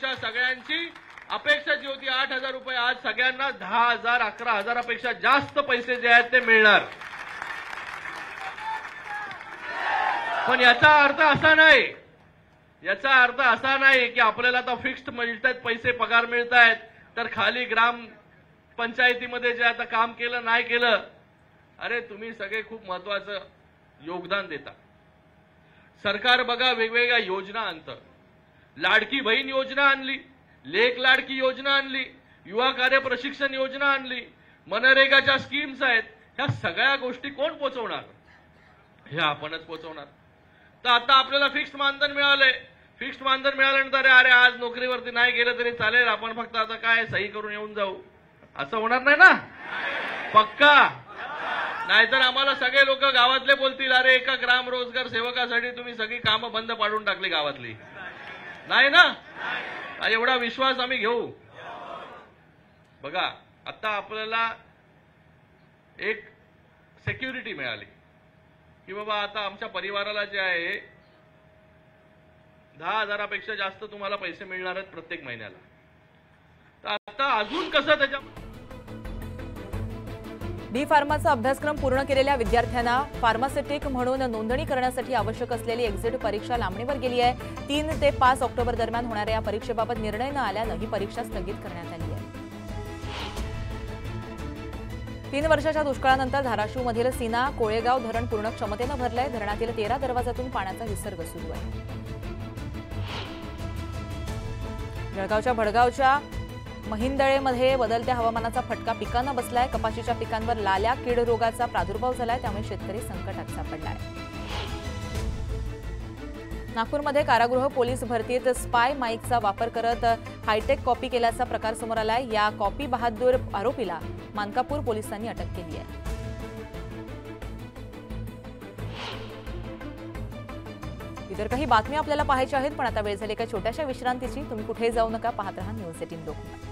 सगळ्यांची अपेक्षा जी होती 8,000 रुपये, आज सगळ्यांना 10,000 11,000पेक्षा जास्त पैसे जे आहेत ते मिळणार। पण याचा अर्थ असा नाही की आपल्याला आता फिक्स्ड मिळतात पैसे, पगार मिळतायत, तर खाली ग्राम पंचायतीमध्ये जे आता काम केलं नाही केलं, अरे तुम्ही सगळे खूप महत्त्वाचं योगदान देता। सरकार बघा वेगवेगळ्या योजना आणतं, लाडकी बहीण योजना आणली, लेक लाडकी योजना आणली, युवा कार्य प्रशिक्षण योजना आणली, मनरेगाच्या स्कीम्स आहेत, ह्या सगळ्या गोष्टी कोण पोहोचवणार? हे आपणच पोहोचवणार। तर आता आपल्याला फिक्स्ड मानधन मिळालंय, फिक्स्ड मानधन मिळाल्यानंतर अरे आज नोकरीवरती नाही गेलं तरी चालेल, आपण फक्त आता काय सही करून येऊन जाऊ, असं होणार नाही ना? पक्का? नाहीतर आम्हाला सगळे लोक गावातले बोलतील अरे एका ग्राम रोजगार सेवकासाठी तुम्ही सगळी कामं बंद पाडून टाकली गावातली, नाही ना? एवढा विश्वास आम्ही घेऊ। बघा आता आपल्याला एक सिक्युरिटी मिळाली की बाबा आता आमच्या परिवाराला जे आहे 10,000पेक्षा जास्त तुम्हाला पैसे मिळणार आहेत प्रत्येक महिन्याला। तर आता अजून कसं त्याच्या बी फार्माचा अभ्यासक्रम पूर्ण केलेल्या विद्यार्थ्यांना फार्मास्युटिक म्हणून नोंदणी करण्यासाठी आवश्यक असलेली एक्झिट परीक्षा लांबणीवर गेली आहे। 3 ते 5 ऑक्टोबर दरम्यान होणाऱ्या या परीक्षेबाबत निर्णय न आल्यानं ही परीक्षा स्थगित करण्यात आली आहे। 3 वर्षाच्या दुष्काळानंतर धाराशिवमधील सीना कोळेगाव धरण पूर्ण क्षमतेनं भरलंय। धरणातील 13 दरवाजातून पाण्याचा विसर्ग सुरू आहे। जळगावच्या भडगावच्या महिंदळेमध्ये बदलत्या हवामानाचा फटका पिकांना बसलाय। कपाशीच्या पिकांवर लाल्या कीड रोगाचा प्रादुर्भाव झालाय, त्यामुळे शेतकरी संकटात सापडलाय। नागपूरमध्ये कारागृह पोलीस भरतीत स्पाय माईकचा वापर करत हायटेक कॉपी केल्याचा प्रकार समोर आलाय। या कॉपी बहादूर आरोपीला मानकापूर पोलिसांनी अटक केली आहे। इतर काही बातम्या आपल्याला पाहायच्या आहेत, पण आता वेळ झाली एका छोट्याशा विश्रांतीची। तुम्ही कुठेही जाऊ नका, पाहत रहा न्यूज 18 लोकमत।